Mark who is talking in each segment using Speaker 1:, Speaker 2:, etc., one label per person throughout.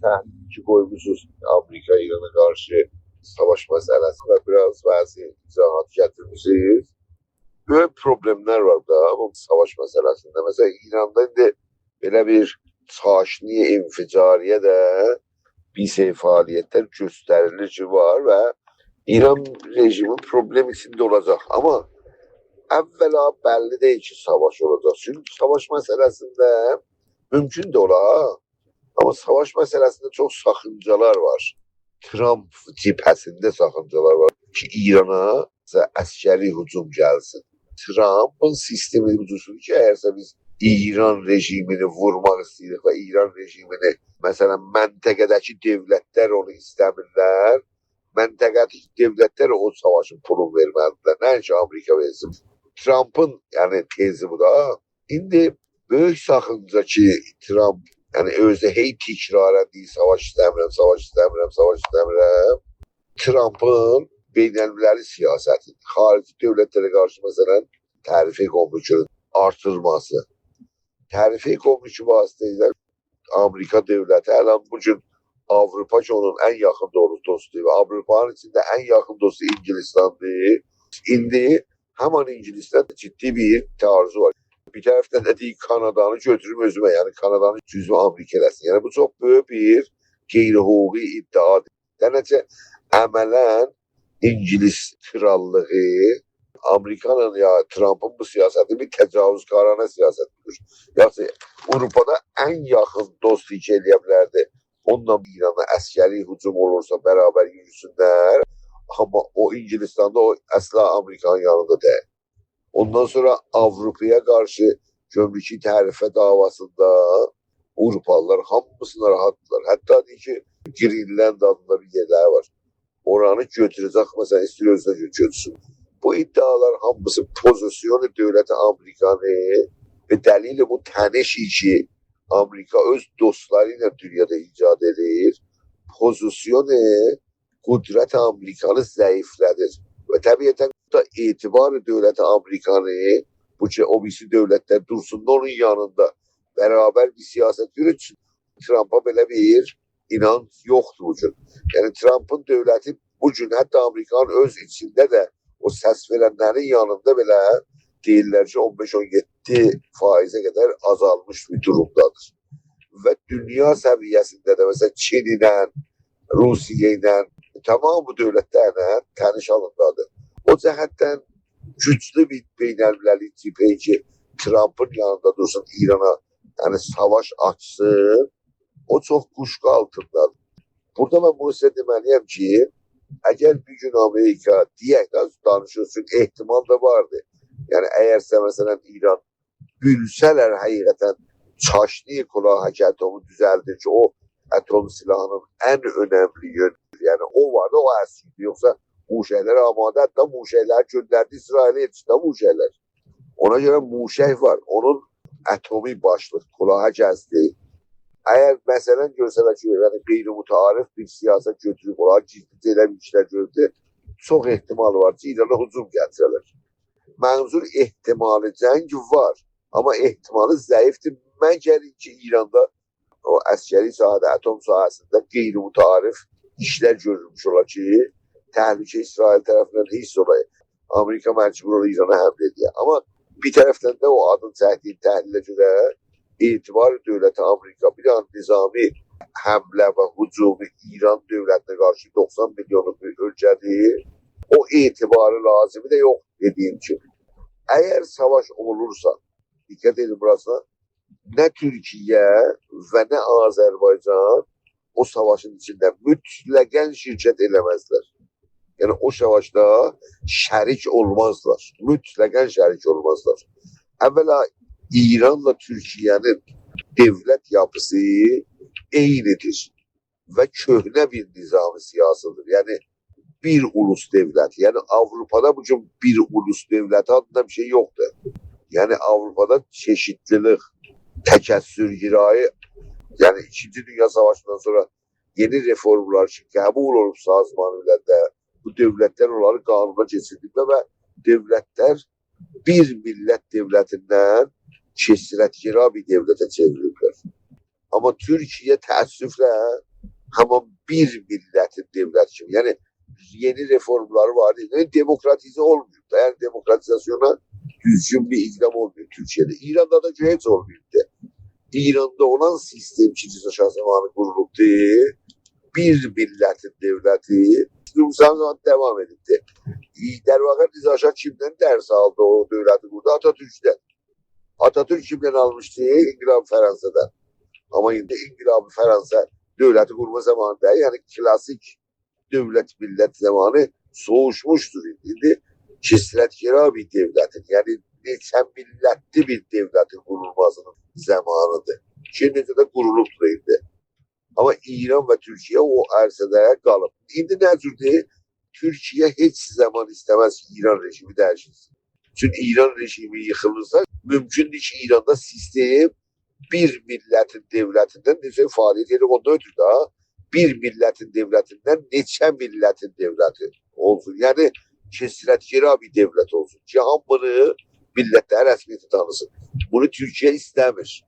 Speaker 1: təhliki qoymuşuz Amerika İrana qarşı savaş məsələsi və biraz bəzi izahat gətirmişiz. Böyük problemlər var da bu savaş məsələsində. Məsələn, İranda indi belə bir çaşni inficariyə də bir şey fəaliyyətlər göstərilir ki var və İran rejimi problem içində olacaq. Amma əvvəla bəlli deyil ki savaş olacaq. Çünki savaş məsələsində mümkün də olar. Amma savaş məsələsində çox saxıncalar var. Trump cibhəsində saxıncalar var ki İrana əskəri hücum gəlsin. Trump'ın sistemi budur ki, əgərsə biz İran rejimini vurmaq istəyirik və İran rejimini, məsələn, məntəqədəki dövlətlər onu istəmirlər, məntəqədəki dövlətlər o savaşın pulunu verməlidirlər, nəinki Amerika versin. Trump'ın yəni tezi bu da. İndi böyük saxınca ki Trump yəni özü hey tikrarən deyir savaş istəmirəm, savaş istəmirəm, savaş istəmirəm. Trump'ın beynəlmiləli siyasəti, xarici dövlətlərə qarşı məsələn tərife kompleksin artırılması. Tərife kompleki vasitəsilə Amerika dövləti hələ bu gün Avropa ki onun ən yaxın dostu və Avropanın içində ən yaxın dostu İngilistandır. İndi həman İngilistan ciddi bir tarzı var. Bir tərəfdən də deyir Kanadanı götürüm özümə, yəni Kanadanı cüzmü Amerika eləsin. Yəni bu çox böyük bir qeyri-hüquqi iddiadır. Dənəcə əmələn İngiliz krallığı Amerikanın ya Trump'ın bu siyasəti bir təcavüzkarana siyasətdir. Yəni Avropada ən yaxın dost eləyə bilərdi. Onunla İrana əskəri hücum olursa bərabər yürüsünlər. Amma o İngilistan'da o əsla Amerikanın yanında deyil. Ondan sonra Avrupa'ya karşı gömrükü tərifə davasında Avrupalılar hamısına rahatdılar. Hatta deyir ki Greenland adında bir yerler var. Oranı götürecek mesela istiyor özüne götürsün. Bu iddialar hamısı pozisyonu devleti Amerikanı ve delili bu təneşi ki Amerika öz dostlarıyla dünyada icat edir. Pozisyonu kudret Amerikanı zəiflədir. Və təbiətən da etibarı dövləti Amerikanı bu ki o birisi dövlətlər dursun onun yanında beraber bir siyaset yürütsün. Trump'a belə bir inanç yoxdur bu gün. Yəni Trump'ın dövləti bu gün hətta Amerikanın öz içində də o səs verənlərin yanında belə deyirlər ki 15-17% qədər azalmış bir durumdadır. Və dünya səviyyəsində də məsələn Çin ilə, Rusiya ilə tamam bu dövlətlərlə təniş alındadır. O cəhətdən güclü bir beynəlmiləli cibhə ki Trump'ın yanında dursun İrana yəni savaş açsın o çox quşqa altındadır. Burada mən bunu sizə deməliyəm ki əgər bir gün Amerika deyək danışılsın ehtimal da vardı. Yəni əgərsə məsələn İran bilsələr həqiqətən çaşni kulahaki atomu düzəldir ki o atom silahının ən önəmli yönü yəni o vardı o əsliydi. Yoxsa muşəklər amada hətta muşəklər göndərdi İsrail'e yetişdi muşəklər. Ona görə muşək var. Onun atomi başlıq kulağa gəzdi. Əgər məsələn görsələr ki yəni qeyri-mütarif bir siyasət götürüb olar ciddi elə bir işlər gördü çox ehtimal var ki İrana hücum gətirələr. Mənzur ehtimali cəng var. Amma ehtimalı zəifdir. Məgər ki İranda o əskəri sahədə, atom sahəsində qeyri-mütarif işlər görülmüş olar ki təhlükə İsrail tərəfindən hiss olayı. Amerika məcbur olur İrana həmlə ediyor. Amma bir tərəfdən də o adın çəkdiyi təhlilə görə etibar dövləti Amerika bir an nizami həmlə və hücumu İran dövlətinə qarşı 90 milyonluq bir ölkədir. O etibarı lazımı da yox dediyim kimi. Əgər savaş olursa, dikkat edin burasına, nə Türkiyə və nə Azərbaycan o savaşın içində mütləqən şirkət eləməzlər. Yəni o savaşda şərik olmazlar. Mütləqən şərik olmazlar. Əvvəla İranla Türkiyənin devlət yapısı eynidir və köhnə bir nizami siyasıdır. Yəni bir ulus devlət. Yəni Avropada bugün bir ulus devləti adında bir şey yoxdur. Yəni Avropada çeşitlilik, təkəssür-girayı, yəni 2. Dünya Savaşından sonra yeni reformlar ki qəbul olub sazman illərdə bu dövlətlər onları qanuna keçirdikdə və dövlətlər bir millət devlətindən keşirətgira bir devlətə çevrilirlər. Amma Türkiyə təəssüflə Ama bir milletin devlet kimi. Yani yeni reformlar var. Yani demokratize olmuyor. Yani demokratizasyona düzgün bir ikram olmuyor Türkiye'de. İran'da da hiç olmuyor. İran'da olan sistem ikinci Çağ zamanı kurulubdu. Bir milletin devleti uzun zaman devam edildi. Der vaxt Rıza Şah kimden ders aldı o devleti burada? Atatürk'ten. Atatürk kimden almıştı? İngilab Fransa'dan. Ama yine İngilab Fransa devleti kurma zamanında yani klasik devlet millet zamanı soğuşmuştur. Şimdi kisletkira bir devletin yani neçə milletli bir devletin kurulmasının zamanıdır. Şimdi de kurulubdur indi. Ama İran ve Türkiye o ərsədə qalıb. İndi nə cürdür? Türkiye hiç zaman istemez ki İran rejimi değişsin. Çünkü İran rejimi yıkılırsa mümkündür ki İran'da sistem bir milletin devletinden neçə faaliyet edir. Ondan ötürü daha bir milletin devletinden neçə milletin devleti olsun. Yani kesretkira bir devlet olsun. Ki hamını milletler resmiyeti tanısın. Bunu Türkiye istemir.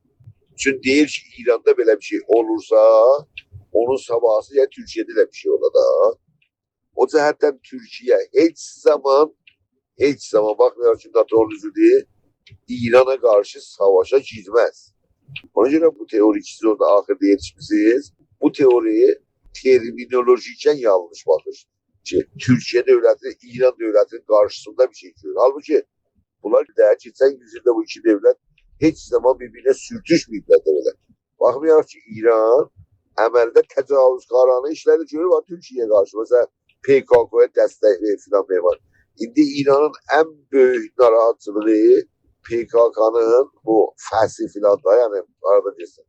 Speaker 1: Çünkü değil ki İran'da böyle bir şey olursa onun sabahı ya Türkiye'de de bir şey olur da. O cəhətdən Türkiye hiç zaman bakmıyor ki NATO değil, İran'a karşı savaşa girmez. Ona göre bu teori siz orada ahirde yetişmişsiniz. Bu teoriyi terminolojiken yanlış bakır. Türkiye devleti İran devletinin karşısında bir şey diyor. Halbuki bunlar daha geçen yüzyılda bu iki devlet hiç zaman birbirine sürtüşmeyipler demeler. Bakmıyor ki İran əməldə təcavüzkarane işleri görür var Türkiye'ye karşı. Mesela PKK'ya destek filan var. İndi İran'ın en büyük narahatçılığı PKK'nın bu fəsi filan da yani arada kesin.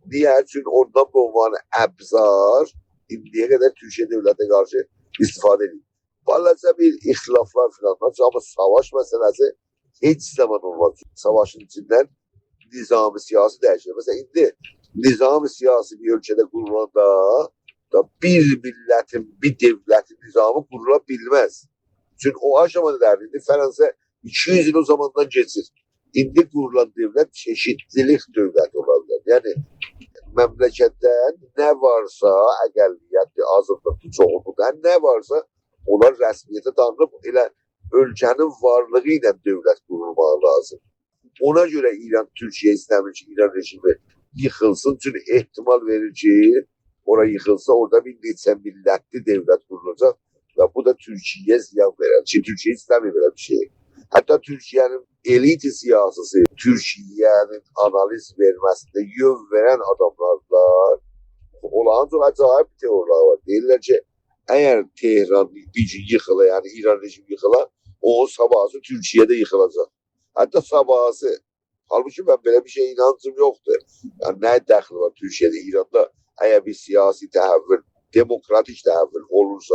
Speaker 1: Niye? Çünkü oradan bu ünvanı əbzar indiye kadar Türkiye devletine karşı istifade ediyor. Bazen bir ihtilaflar filan var ama savaş meselesi hiç zaman olmaz. Savaşın içinden nizam-ı siyasi değişir. Mesela indi nizam-ı siyasi bir ülkede kurulanda da bir milletin, bir devletin nizamı kurulabilmez. Çünkü o aşamada derdi Fransa 200 yıl o zamandan geçir. İndi kurulan devlet çeşitlilik devleti olabilir. Yani memleketten ne varsa əqəlliyyətli, azınlıqlı, çoğunluqda ne varsa onlar rəsmiyyətə tanınıb elə ölkənin varlığı ilə dövlət qurulmağı lazım. Ona göre İran, Türkiye istəmir ki, İran rejimi yıkılsın. Çünkü ihtimal verir ki oraya yıkılsa orada bir neçə millətli devlet kurulacak ve bu da Türkiye'ye ziyan verir. Çünkü Türkiye istemiyor böyle bir şey. Hatta Türkiye'nin eliti siyasisi, Türkiye'nin analiz vermesinde yön veren adamlarla olan çok acayip bir teoriler var. Deyirlər ki, eğer Tehran bir gün yıkıla yani İran rejimi yıkıla o sabahı Türkiye'de yıkılacak. Hatta sabahı. Halbuki ben böyle bir şeye inancım yoktu. Yani ne dəxli var Türkiye'de, İran'da eğer bir siyasi tehevvül, demokratik tehevvül olursa,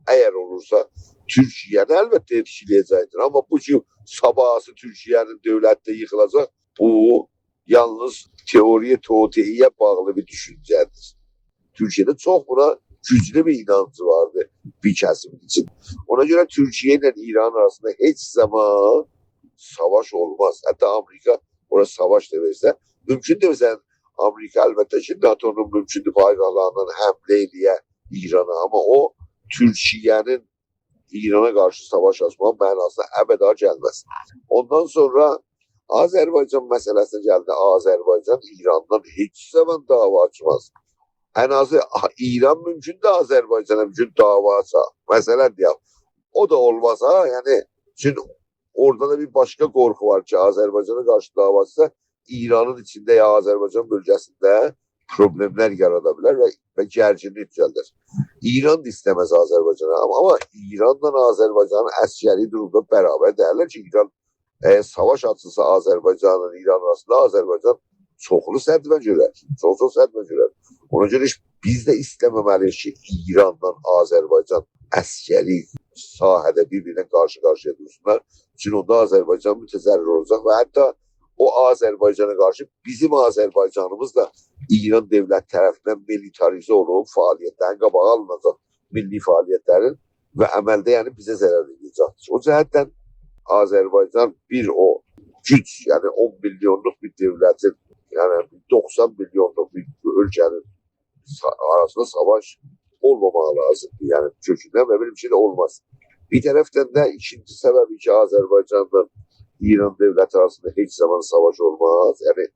Speaker 1: eğer olursa Türkiye'nin elbette etkileyecektir. Ama bu ki sabahı Türkiye'nin devlette yıkılacak, bu yalnız teoriye, tooteiye bağlı bir düşüncedir. Türkiye'de çok buna güçlü bir inancı vardı bir kesim için. Ona göre Türkiye ile İran arasında hiç zaman savaş olmaz. Hatta Amerika orada savaş da verse, mümkün de mesela Amerika elbette ki NATO'nun mümkün paygahlarından hamle ediyor İran'a ama o Türkiye'nin İran'a karşı savaş açma mənasına əbəda gelmez. Ondan sonra Azerbaycan meselesine geldi. Azerbaycan İran'dan hiç zaman dava açmaz. En azı İran mümkün de Azerbaycan'a mümkün dava açsa. Mesela diyor. O da olmasa yani çünkü orada da bir başka korku var ki Azerbaycan'a karşı davası İran'ın içinde ya Azerbaycan bölgesinde problemler yaratabilir ve gerginlik düzeldir. İran da istemez Azerbaycan'a ama İran'la Azerbaycan'ın əskeri durumda beraber derler ki İran savaş açılsa Azerbaycan'la İran arasında Azerbaycan çoxlu sədvə görər. Çox sədvə görər. Ona görə biz də istəməməliyik ki İranla Azerbaycan əskeri sahədə bir-birinə qarşı-qarşıya dursunlar. Çünki onda Azerbaycan mütəzərrir olacaq və hətta o Azerbaycana qarşı bizim Azerbaycanımız da İran devlet tərəfindən militarize olub fəaliyyətlərin qabağı alınacaq. Milli fəaliyyətlərin və əməldə yəni bizə zərər edəcəkdir. O cəhətdən Azerbaycan bir o güç yani 10 milyonluk bir devletin yani 90 milyonluk bir ülkenin arasında savaş olmamalı lazım. Yani kökünden ve böyle bir şey de olmaz. Bir taraftan da ikinci sebebi ki Azerbaycan'la İran devleti arasında hiç zaman savaş olmaz. Yani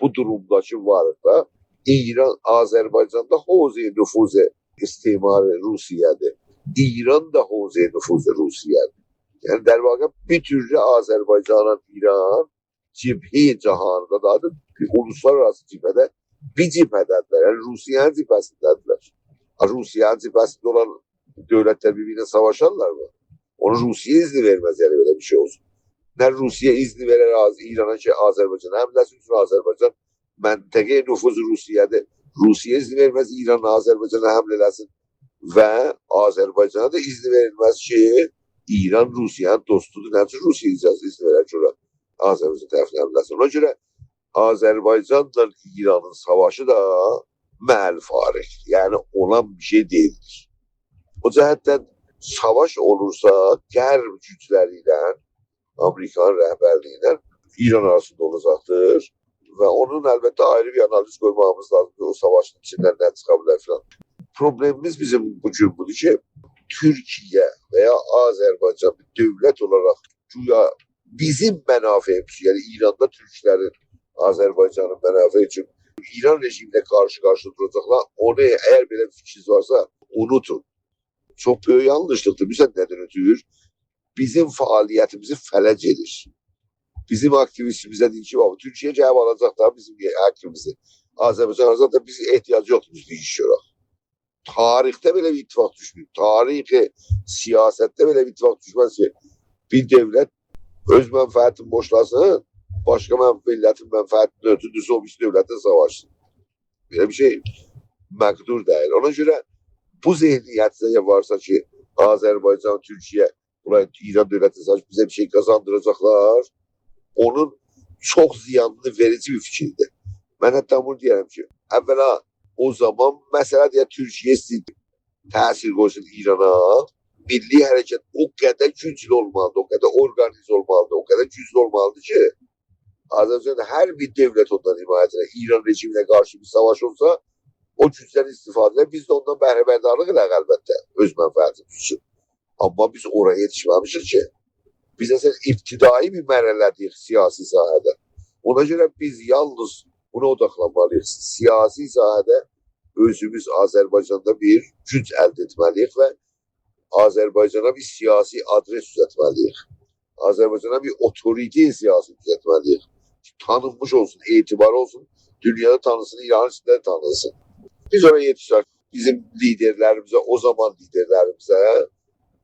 Speaker 1: bu durumdaki varlıkta İran, Azerbaycan'da hozi nüfuzu istimarı Rusiye'dir. İran da hozi nüfuzu Rusiye'dir. Yani der vaqa bir türlü Azerbaycan'la İran cibhi cahanında da uluslararası cibhede bir cibhedədirlər. Yani Rusiyanın cibhəsindədirlər. Rusiyanın cibhəsində olan devletler birbirine savaşarlar mı? Onu Rusya izni vermez yani böyle bir şey olsun. Ne Rusya izni verir İran'a ki Azerbaycan hamlesi üçün Azerbaycan məntəqə nüfuzu Rusiyadır. Rusya izni vermez İran Azerbaycan'a hamlələsin ve Azerbaycan'a da izni verilmez ki İran Rusiyanın dostudur. Nə üçün Rusya izni verir ki Azerbaycan tərəfindən hamlələsin. Ona göre Azerbaycan'la İran'ın savaşı da məhəl fariq. Yani olan bir şey değildir. O cəhətdən savaş olursa qərb gücləriyle Amerikan rəhbərliyiyle İran arasında olacaktır. Ve onun elbette ayrı bir analiz koymamız lazım. O savaşın içinden ne çıkabilir falan. Problemimiz bizim bugün budur ki Türkiye veya Azerbaycan bir devlet olarak güya bizim menafemiz yani İran'da Türklerin Azerbaycan'ın menafei için İran rejimine karşı duracaklar. Onu eğer böyle bir fikriniz varsa unutun. Çok büyük yanlışlıktır. Bizden neden ötürü? Bizim faaliyetimizi felç edir. Bizim aktivistimize deyir ki, Türkiye cevap alacak da bizim aktivimizi. Azerbaycan alacak da bize ihtiyacı yoktur biz iş yorak. Tarihte böyle bir ittifak düşmüyor. Tarihi siyasette böyle bir ittifak düşmez ki bir devlet öz menfaatini boşlasın, başka milletin menfaatini ötürdüyse o bir devletle savaşsın. Böyle bir şey məqdur değil. Ona göre bu zihniyetinde varsa ki Azerbaycan, Türkiye, buraya İran devleti savaş bize bir şey kazandıracaklar, onun çok ziyanlı verici bir fikirdir. Ben hatta bunu diyelim ki evvela o zaman mesela diye Türkiye təsir qoysun İran'a, milli hareket o kadar güçlü olmalıdır, o kadar organize olmalıdır, o kadar güçlü olmalıdır ki Azerbaycan'da her bir devlet ondan himayetine İran rejimine karşı bir savaş olsa o güçten istifade biz de ondan bəhribardarlıq edək elbette öz menfaatimiz için. Ama biz oraya yetişmemişiz ki. Biz aslında iptidai bir mərhələdik siyasi sahada. Ona göre biz yalnız buna odaklanmalıyız. Siyasi sahada özümüz Azerbaycan'da bir güç elde etmeliyiz ve Azerbaycan'a bir siyasi adres düzeltmeliyiz. Azerbaycan'a bir otorite siyasi düzeltmeliyiz. Tanınmış olsun, itibar olsun, dünyada tanısın, İran'ın içinde tanınsın. Biz oraya yetiştik. Bizim liderlerimize, o zaman liderlerimize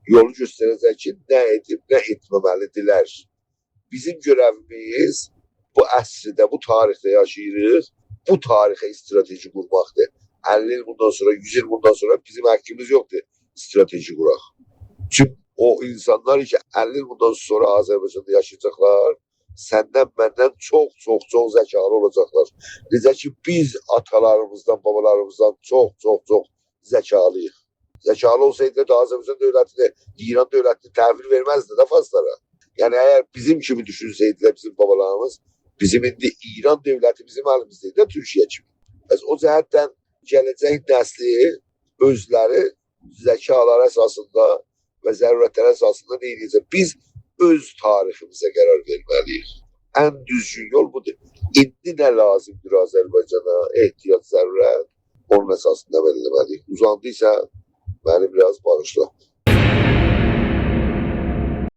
Speaker 1: yolu gösterecek ki ne edip ne etmemelidirler. Bizim görevimiz bu əsrdə, bu tarihte yaşayırıq. Bu tarihe strateji kurmaktır. 50 yıl bundan sonra, 100 yıl bundan sonra bizim hakkımız yoktur strateji kurak. Çünkü o insanlar ki 50 yıl bundan sonra Azerbaycan'da yaşayacaklar, senden benden çok zekalı olacaklar. Necə ki biz atalarımızdan, babalarımızdan çok zekalıyıq. Zekalı olsaydı da Azerbaycan devletine, İran devletine təhvil vermezdi de fazlara. Yani eğer bizim gibi düşünseydiler bizim babalarımız, bizim indi İran devleti bizim elimizdeydi de Türkiye gibi. O cəhətdən gələcək nəsli özləri zəkalar əsasında və zərurətlər əsasında nə edəcək? Biz öz tariximizə qərar verməliyik. Ən düzgün yol budur. İndi nə lazımdır Azərbaycana, ehtiyac, zərurət, onun əsasında belirləməliyik. Uzandıysa beni biraz bağışla.